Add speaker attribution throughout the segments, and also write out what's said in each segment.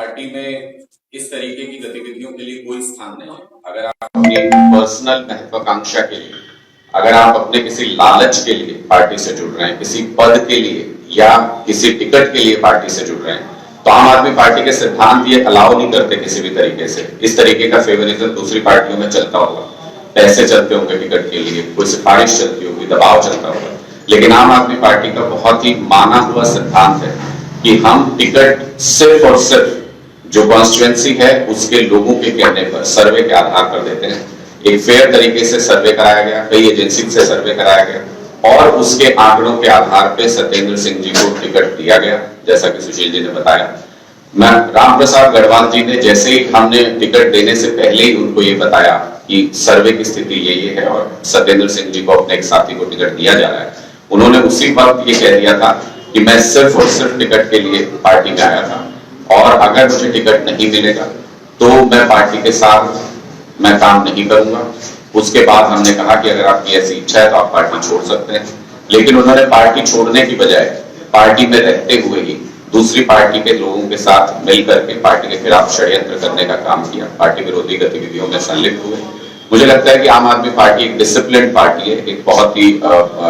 Speaker 1: Party में इस तरीके की गतिविधियों के लिए कोई स्थान नहीं है। अगर आप अपनी पर्सनल महत्वाकांक्षा के लिए, अगर आप अपने किसी लालच के लिए पार्टी से जुड़ रहे हैं, किसी पद के लिए या किसी टिकट के लिए पार्टी से जुड़ रहे हैं, तो आम आदमी पार्टी के सिद्धांत ये अलाउ नहीं करते किसी भी तरीके से। इस तरीके का फेवरिज्म दूसरी पार्टियों में चलता होगा, पैसे चलते होंगे टिकट के लिए, कोई सिफारिश चलती होगी, दबाव चलता होगा, लेकिन आम आदमी पार्टी का बहुत ही माना हुआ सिद्धांत है कि हम टिकट सिर्फ और सिर्फ जो कॉन्स्टिट्यूएंसी है उसके लोगों के कहने पर, सर्वे के आधार पर देते हैं। एक फेयर तरीके से सर्वे कराया गया, कई एजेंसी से सर्वे कराया गया और उसके आंकड़ों के आधार पर सत्येंद्र सिंह जी को टिकट दिया गया, जैसा कि सुशील जी ने बताया। मैं राम प्रसाद गढ़वाल जी ने जैसे ही हमने टिकट देने से पहले ही उनको ये बताया कि सर्वे की स्थिति ये है और सत्येंद्र सिंह जी को अपने एक साथी को टिकट दिया जा रहा है, उन्होंने उसी वक्त ये कह दिया था कि मैं सिर्फ और सिर्फ टिकट के लिए पार्टी में आया था और अगर मुझे टिकट नहीं मिलेगा तो मैं पार्टी के साथ मैं काम नहीं करूंगा। उसके बाद हमने कहा कि अगर आपकी ऐसी इच्छा है तो आप पार्टी छोड़ सकते हैं, लेकिन उन्होंने पार्टी छोड़ने की बजाय पार्टी में रहते हुए ही दूसरी पार्टी के लोगों के साथ मिलकर के पार्टी के खिलाफ षड्यंत्र करने का काम किया, पार्टी विरोधी गतिविधियों में संलिप्त हुए। मुझे लगता है कि आम आदमी पार्टी एक डिसिप्लिन पार्टी है, एक बहुत ही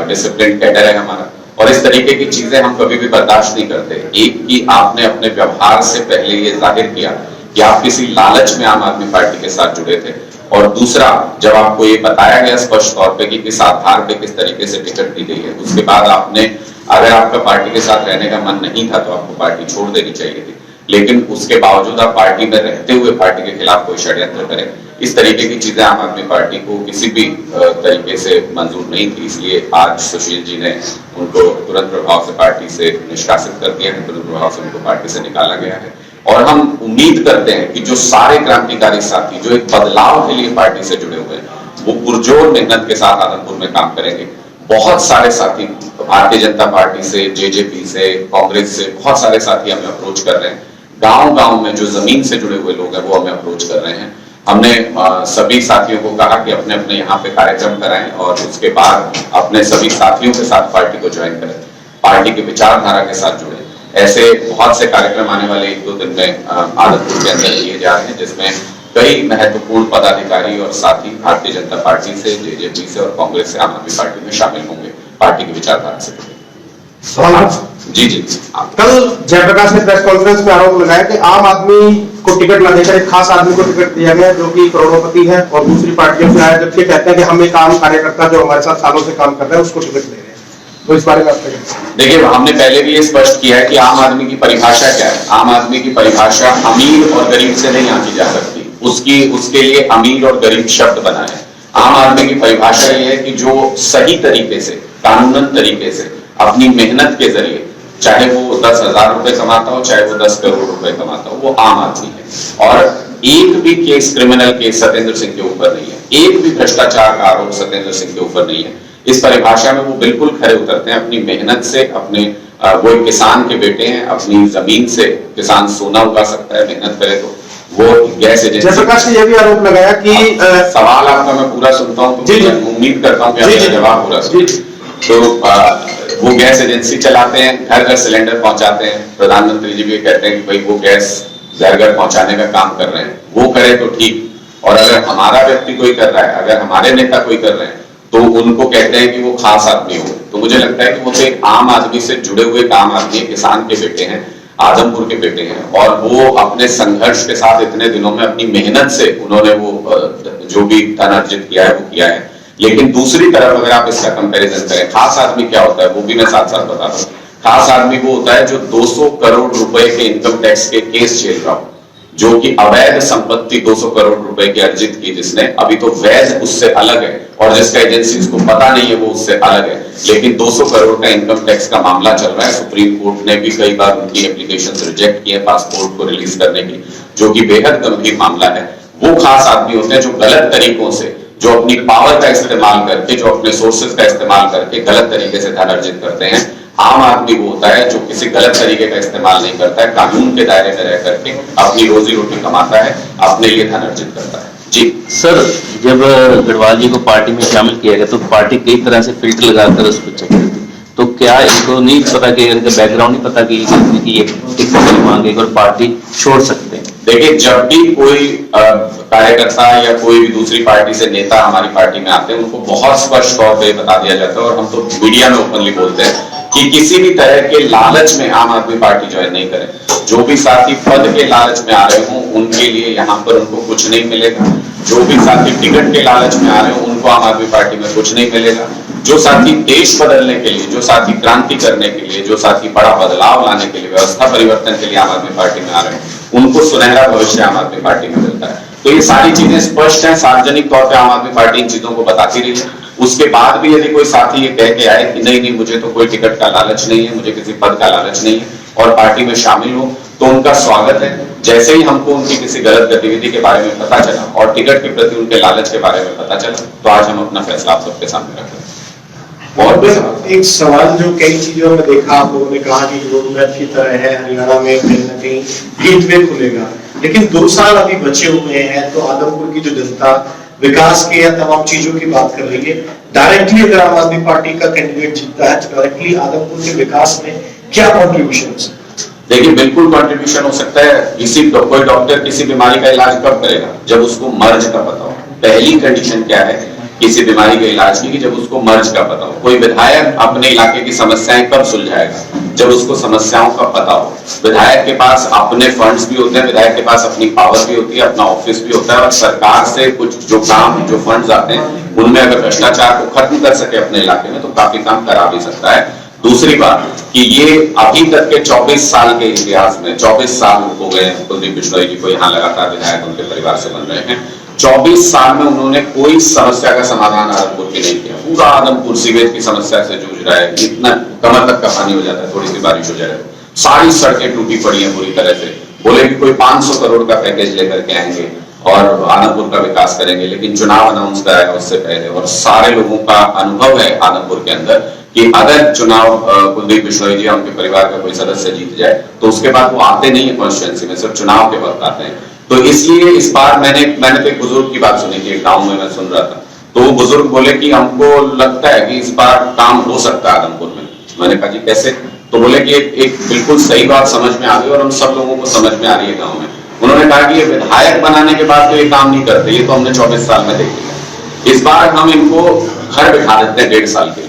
Speaker 1: डिसिप्लिन कैडर है हमारा, और इस तरीके की चीजें हम कभी भी बर्दाश्त नहीं करते। एक कि आपने अपने व्यवहार से पहले ये जाहिर किया कि आप किसी लालच में आम आदमी पार्टी के साथ जुड़े थे, और दूसरा जब आपको ये बताया गया स्पष्ट तौर पे कि किस आधार पे किस तरीके से टिकट दी गई है, उसके बाद आपने, अगर आपका पार्टी के साथ रहने का मन नहीं था तो आपको पार्टी छोड़ देनी चाहिए थी, लेकिन उसके बावजूद आप पार्टी में रहते हुए पार्टी के खिलाफ कोई षड्यंत्र करें, इस तरीके की चीजें आम आदमी पार्टी को किसी भी तरीके से मंजूर नहीं थी। इसलिए आज सुशील जी ने उनको तुरंत प्रभाव से पार्टी से निष्कासित कर दिया है, तुरंत प्रभाव से उनको पार्टी से निकाला गया है। और हम उम्मीद करते हैं कि जो सारे क्रांतिकारी साथी जो एक बदलाव के लिए पार्टी से जुड़े हुए हैं, वो पुरजोर मेहनत के साथ आदमपुर में काम करेंगे। बहुत सारे साथी भारतीय जनता पार्टी से, जेजेपी से, कांग्रेस से बहुत सारे साथी हमें अप्रोच कर रहे हैं। गांव-गांव में जो जमीन से जुड़े हुए लोग हैं वो हमें अप्रोच कर रहे हैं। हमने सभी साथियों को कहा कि अपने अपने यहाँ पे कार्यक्रम कराएं और उसके बाद अपने सभी साथियों के साथ पार्टी को ज्वाइन करें, पार्टी की विचारधारा के साथ जुड़े। ऐसे बहुत से कार्यक्रम आने वाले 1-2 दिन में आदमपुर के अंदर किए जा रहे हैं, जिसमें कई महत्वपूर्ण पदाधिकारी और साथी भारतीय जनता पार्टी से, जेजेपी से और कांग्रेस से आम आदमी पार्टी में शामिल होंगे, पार्टी की विचारधारा से जुड़े। जी जी,
Speaker 2: कल जयप्रकाश ने प्रेस कॉन्फ्रेंस में आरोप लगाया कि आम आदमी को टिकट न देकर एक खास आदमी को टिकट दिया गया जो कि करोड़पति है और दूसरी पार्टियों से आया, जबकि कहते हैं कि हम एक आम कार्यकर्ता जो हमारे साथ सालों से काम कर रहे हैं उसको टिकट दे रहे हैं। तो इस बारे में आप
Speaker 1: देखिए, हमने पहले भी ये स्पष्ट किया है कि आम आदमी की परिभाषा क्या है। आम आदमी की परिभाषा अमीर और गरीब से नहीं आंकी जा सकती, उसके लिए अमीर और गरीब शब्द बना है। आम आदमी की परिभाषा ये है कि जो सही तरीके से, कानूनन तरीके से अपनी मेहनत के जरिए, चाहे वो 10,000 रुपए कमाता हो, चाहे वो 10 करोड़ रुपए कमाता हो, वो आम आदमी है। और एक भी case, criminal case Satyendra Singh के ऊपर नहीं है, एक भी भ्रष्टाचार का आरोप सत्येंद्र सिंह के ऊपर नहीं है। इस परिभाषा में वो बिल्कुल खरे उतरते हैं। अपनी मेहनत से, अपने वो एक किसान के बेटे हैं, अपनी जमीन से किसान सोना उगा सकता है मेहनत करे तो। वो गैस एजेंसी,
Speaker 2: जयप्रकाश ने यह भी आरोप लगाया कि
Speaker 1: सवाल आपका मैं पूरा सुनता हूँ तो उम्मीद करता हूँ कि आपका जवाब पूरा सुनिए। तो वो गैस एजेंसी चलाते हैं, घर घर सिलेंडर पहुंचाते हैं। प्रधानमंत्री जी भी कहते हैं कि भाई वो गैस घर घर पहुंचाने का काम कर रहे हैं, वो करे तो ठीक। और अगर हमारा व्यक्ति कोई कर रहा है, अगर हमारे नेता कोई कर रहे हैं, तो उनको कहते हैं कि वो खास आदमी हो। तो मुझे लगता है कि वो तो एक आम आदमी से जुड़े हुए एक आम आदमी, किसान के बेटे हैं, आदमपुर के बेटे हैं, और वो अपने संघर्ष के साथ इतने दिनों में अपनी मेहनत से उन्होंने वो जो भी धन अर्जित किया है वो किया है। लेकिन दूसरी तरफ अगर आप इसका कंपैरिजन करें, खास आदमी क्या होता है वो भी मैं साथ साथ बता दूं। खास आदमी वो होता है जो 200 करोड़ रुपए के इनकम टैक्स के केस झेल रहा हो, जो कि अवैध संपत्ति 200 करोड़ रुपए की अर्जित की जिसने, अभी तो वैध उससे अलग है, और जिसका एजेंसी उसको पता नहीं है वो उससे अलग है, लेकिन 200 करोड़ का इनकम टैक्स का मामला चल रहा है। सुप्रीम कोर्ट ने भी कई बार उनकी एप्लीकेशन रिजेक्ट किए पासपोर्ट को रिलीज करने की, जो कि बेहद गंभीर मामला है। वो खास आदमी होते हैं जो गलत तरीकों से, जो अपनी पावर का इस्तेमाल करके, जो अपने सोर्सेज का इस्तेमाल करके गलत तरीके से धन अर्जित करते हैं। आम आदमी वो होता है जो किसी गलत तरीके का इस्तेमाल नहीं करता है, कानून के दायरे में रह करके अपनी रोजी रोटी कमाता है, अपने लिए धन अर्जित करता है। जी
Speaker 3: सर, जब गढ़वाल जी को पार्टी में शामिल किया गया तो पार्टी कई तरह से फिल्टर लगाकर उसको चेक करती, तो क्या इनको नहीं पता कि इनका बैकग्राउंड नहीं पता कि ये टिकट मांगेगा और पार्टी छोड़ सकते हैं?
Speaker 1: देखिए, जब भी कोई कार्यकर्ता या कोई भी दूसरी पार्टी से नेता हमारी पार्टी में आते हैं, उनको बहुत स्पष्ट तौर पे बता दिया जाता है और हम तो मीडिया में ओपनली बोलते हैं कि किसी भी तरह के लालच में आम आदमी पार्टी ज्वाइन नहीं करें। जो भी साथी पद के लालच में आ रहे हों, उनके लिए यहाँ पर उनको कुछ नहीं मिलेगा। जो भी साथी टिकट के लालच में आ रहे हो, उनको आम आदमी पार्टी में कुछ नहीं मिलेगा। जो साथी देश बदलने के लिए, जो साथी क्रांति करने के लिए, जो साथी बड़ा बदलाव लाने के लिए, व्यवस्था परिवर्तन के लिए आम आदमी पार्टी में आ रहे हैं, उनको सुनहरा भविष्य आम आदमी पार्टी में मिलता है। तो ये सारी चीजें स्पष्ट हैं, सार्वजनिक तौर पे आम आदमी पार्टी इन चीजों को बताती रही है। उसके बाद भी यदि कोई साथी ये कह के आए कि नहीं मुझे तो कोई टिकट का लालच नहीं है, मुझे किसी पद का लालच नहीं है और पार्टी में शामिल हो, तो उनका स्वागत है। जैसे ही हमको उनकी किसी गलत गतिविधि के बारे में पता चला और टिकट के प्रति उनके लालच के बारे में पता चला, तो आज हम अपना फैसला आप सबके सामने रख रहे हैं।
Speaker 4: और एक सवाल जो कई चीजों में देखा, आप लोगों ने कहा कि रोड मैप की तरह है, हरियाणा में कहीं न कहीं गेटवे खुलेगा, लेकिन 2 साल अभी बचे हुए हैं। तो आदमपुर की जो जनता विकास के या तमाम चीजों की बात कर रही है, डायरेक्टली अगर आम आदमी पार्टी का कैंडिडेट जीतता है तो डायरेक्टली आदमपुर के विकास में क्या कॉन्ट्रीब्यूशन हो सकता है?
Speaker 1: देखिए, बिल्कुल कंट्रीब्यूशन हो सकता है। कोई डॉक्टर किसी बीमारी का इलाज कब करेगा? जब उसको मर्ज का पता हो। पहली कंडीशन क्या है किसी बीमारी के इलाज की? जब उसको मर्ज का पता हो। कोई विधायक अपने इलाके की समस्याएं कब सुलझाएगा? जब उसको समस्याओं का पता हो। विधायक के पास अपने फंड्स भी होते हैं, विधायक के पास अपनी पावर भी होती है, अपना ऑफिस भी होता है, और सरकार से कुछ जो काम, जो फंड्स आते हैं, उनमें अगर भ्रष्टाचार को खत्म कर सके अपने इलाके में, तो काफी काम करा भी सकता है। दूसरी बात कि ये अभी तक के 24 साल के इतिहास में, 24 साल हो गए कुलदीप बिश्नोई जी को यहाँ लगातार विधायक उनके परिवार से बन रहे हैं। 24 साल में उन्होंने कोई समस्या का समाधान आदमपुर की नहीं किया। पूरा आदमपुर सीवेज की समस्या से जूझ रहा है। इतना कमर तक का पानी हो जाता है, थोड़ी सी बारिश हो जाए, सारी सड़कें टूटी पड़ी हैं बुरी तरह से। बोले कि कोई 500 करोड़ का पैकेज लेकर के आएंगे और आदमपुर का विकास करेंगे, लेकिन चुनाव अनाउंस कराया उससे पहले। और सारे लोगों का अनुभव है आदमपुर के अंदर कि अगर चुनाव कुलदीप बिश्नोई जी उनके परिवार का कोई सदस्य जीत जाए, तो उसके बाद वो आते नहीं है कॉन्स्टिट्यूएंसी में, सिर्फ चुनाव के वक्त आते हैं। तो इसलिए इस बार मैंने तो एक बुजुर्ग की बात सुनी थी, एक गांव में मैं सुन रहा था, तो वो बुजुर्ग बोले कि हमको लगता है कि इस बार काम हो सकता है आदमपुर में। मैंने कहा जी कैसे? तो बोले कि एक बिल्कुल सही बात समझ में आ गई और हम सब लोगों को समझ में आ रही है गाँव में। उन्होंने कहा कि ये विधायक बनाने के बाद तो ये काम नहीं करते, ये तो हमने 24 साल में देख लिया। इस बार हम इनको घर बिठा देते हैं 1.5 साल के लिए,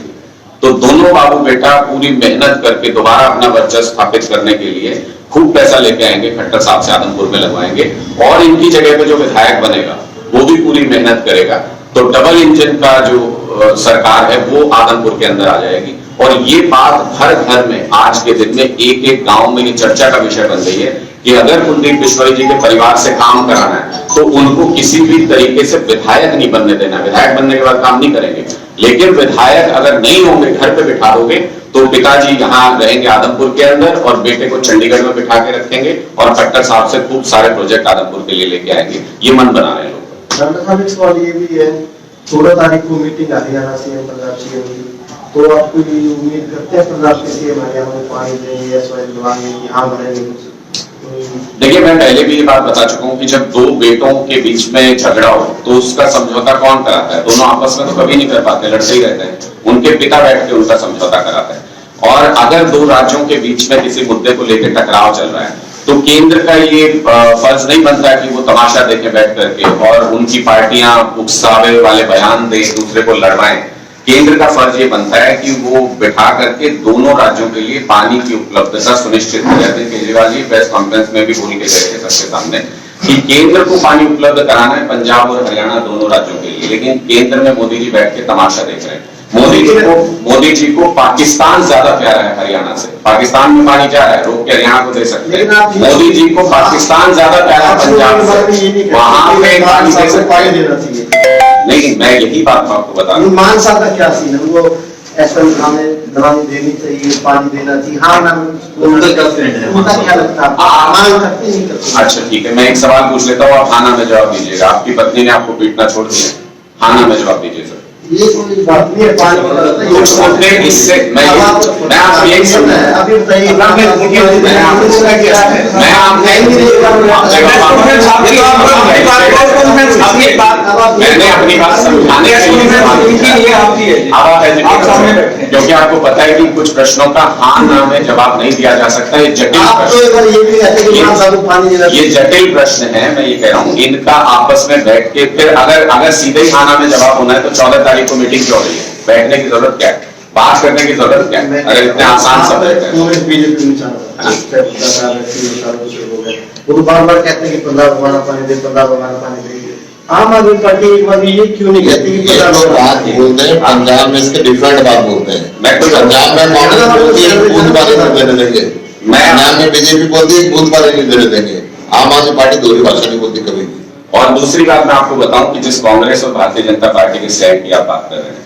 Speaker 1: तो दोनों बाबू बेटा पूरी मेहनत करके दोबारा अपना वर्चस्व स्थापित करने के लिए खूब पैसा लेके आएंगे, खट्टर साहब से आदमपुर में लगवाएंगे, और इनकी जगह पे जो विधायक बनेगा वो भी पूरी मेहनत करेगा। तो डबल इंजन का जो सरकार है वो आदमपुर के अंदर आ जाएगी। और ये बात हर घर में आज के दिन में एक एक गांव में ये चर्चा का विषय बन गई है कि अगर कुलदीप बिश्नोई जी के परिवार से काम कराना है तो उनको किसी भी तरीके से विधायक नहीं बनने देना। विधायक बनने के बाद काम नहीं करेंगे, लेकिन विधायक अगर नहीं होंगे, घर पे बिठा दोगे, तो पिताजी यहाँ रहेंगे आदमपुर के अंदर और बेटे को चंडीगढ़ में बिठा के रखेंगे और खट्टर साहब से खूब सारे प्रोजेक्ट आदमपुर के लिए लेके आएंगे। ये मन बना रहे हैं लोग।
Speaker 4: डॉक्टर साहब, एक सवाल ये भी है, 16 तारीख को meeting Haryana CM Punjab CM की, तो आप कोई उम्मीद करते हैं पंजाब के सीएम हरियाणा में पानी देंगे या सॉइल दबाएंगे, यहाँ भरेंगे कुछ?
Speaker 1: देखिए, मैं पहले भी ये बात बता चुका हूं कि जब दो बेटों के बीच में झगड़ा हो तो उसका समझौता कौन कराता है? दोनों आपस में तो कभी नहीं कर पाते, लड़ते ही रहते हैं। उनके पिता बैठ के उनका समझौता कराता है। और अगर दो राज्यों के बीच में किसी मुद्दे को लेकर टकराव चल रहा है तो केंद्र का ये फर्ज नहीं बनता कि वो तमाशा देखे बैठ करके और उनकी पार्टियां उकसावे वाले बयान दे, दूसरे को लड़वाएं। केंद्र का फर्ज ये बनता है कि वो बिठा करके दोनों राज्यों के लिए पानी की उपलब्धता सुनिश्चित हो जाती है। केजरीवाल जी प्रेस कॉन्फ्रेंस में भी बोल के गए थे सबके सामने कि केंद्र को पानी उपलब्ध कराना है पंजाब और हरियाणा दोनों राज्यों के लिए, लेकिन केंद्र में मोदी जी बैठ के तमाशा देख रहे हैं। मोदी जी को पाकिस्तान ज्यादा प्यारा है हरियाणा से। पाकिस्तान में पानी जा रहा है, रोक के हरियाणा को दे सकते हैं। मोदी जी को पाकिस्तान ज्यादा प्यारा है पंजाब से, वहां पे पानी दे सकते हैं। नहीं, मैं यही बात आपको बता रहा हूँ।
Speaker 4: मानसा का क्या सीन है? वो ऐसा दवाई देनी चाहिए, पानी देना चाहिए। हाँ मैम, उनका क्या लगता है, मांग करते नहीं करते?
Speaker 1: अच्छा ठीक है, मैं एक सवाल पूछ लेता हूँ, आप हाँ ना में जवाब दीजिएगा। आपकी पत्नी ने आपको पीटना छोड़ दिया? हाँ ना में जवाब दीजिए सर।
Speaker 5: ये कोई बात नहीं है, पानी
Speaker 1: कुछ मुद्दे इससे मैं आपको यही समझ
Speaker 5: अभी बताइए
Speaker 1: मैंने अपनी बात समझाने के लिए क्योंकि आपको पता है कि कुछ प्रश्नों का हाँ ना में जवाब नहीं दिया जा सकता। ये जटिल
Speaker 5: आप तो एक बार ये भी कहते हैं कि हाँ साहब पानी
Speaker 1: ये जटिल प्रश्न है। मैं ये कह रहा हूँ इनका आपस में बैठ के फिर अगर सीधे ही हाँ ना में जवाब होना है तो 14 तारीख को मीटिंग क्यों हो रही है? बैठने की जरूरत क्या है? बात करने की जरूरत क्या है? अगर इतने आसान सब्जेक्ट है।
Speaker 5: बीजेपी में वो बार बार कहते हैं कि पंजाब बगाना पानी दे, पंजाब बगाना पानी दे। आम आदमी पार्टी एक बार ये क्यों नहीं कहती कि
Speaker 6: बात बोलते हैं पंजाब में इसके डिफरेंट बात बोलते हैं।
Speaker 1: मैं कोई
Speaker 6: पंजाब में कांग्रेस बोलती है बूंद पानी नहीं देने देंगे, पंजाब में बीजेपी बोलती है बूंद पानी नहीं देने देंगे। आम आदमी पार्टी दोहरी भाषा नहीं बोलती कभी भी।
Speaker 1: और दूसरी बात मैं आपको बताऊं कि जिस कांग्रेस और भारतीय जनता पार्टी के स्टैंड की आप बात कर रहे हैं,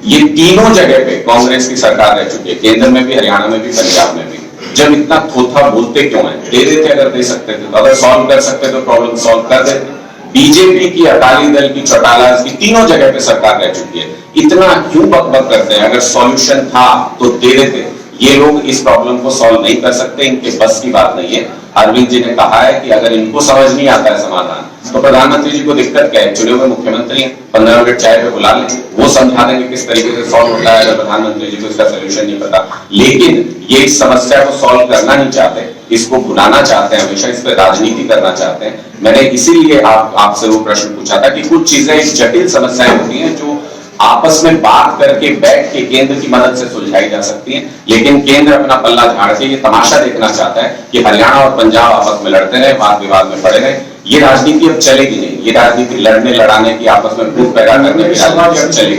Speaker 1: ये तीनों जगह पे कांग्रेस की सरकार रह चुकी है, केंद्र में भी, हरियाणा में भी, पंजाब में भी। जब इतना थोथा बोलते क्यों है? दे देते, अगर दे सकते थे, अगर सॉल्व कर सकते तो प्रॉब्लम सॉल्व कर देते। बीजेपी की, अकाली दल की, चौटाला की तीनों जगह पे सरकार रह चुकी है, इतना क्यों बकबक करते हैं? अगर सॉल्यूशन था तो दे देते। ये लोग इस प्रॉब्लम को सॉल्व नहीं कर सकते, इनके बस की बात नहीं है। अरविंद जी ने कहा है कि अगर इनको समझ नहीं आता है समाधान तो प्रधानमंत्री जी को दिक्कत क्या है? चुने हुए मुख्यमंत्री हैं, 15 मिनट चाय पे बुला लें, वो समझा देंगे किस तरीके से सॉल्व होता है। अगर प्रधानमंत्री जी को इसका सोल्यूशन नहीं पता, लेकिन ये इस समस्या को सॉल्व करना नहीं चाहते, इसको भुलाना चाहते हैं, हमेशा इस पर राजनीति करना चाहते हैं। मैंने इसीलिए आपसे वो प्रश्न पूछा था कि कुछ चीजें जटिल समस्याएं होती हैं जो आपस में बात करके बैठ के केंद्र की मदद से सुलझाई जा सकती हैं, लेकिन केंद्र अपना पल्ला झाड़ के ये तमाशा देखना चाहता है कि हरियाणा और पंजाब आपस में लड़ते रहे, वाद विवाद में पड़े रहे। ये राजनीति अब चलेगी नहीं। ये राजनीति लड़ने लड़ाने की, आपस में फूट पैदा करने की राजनीति अब चलेगी।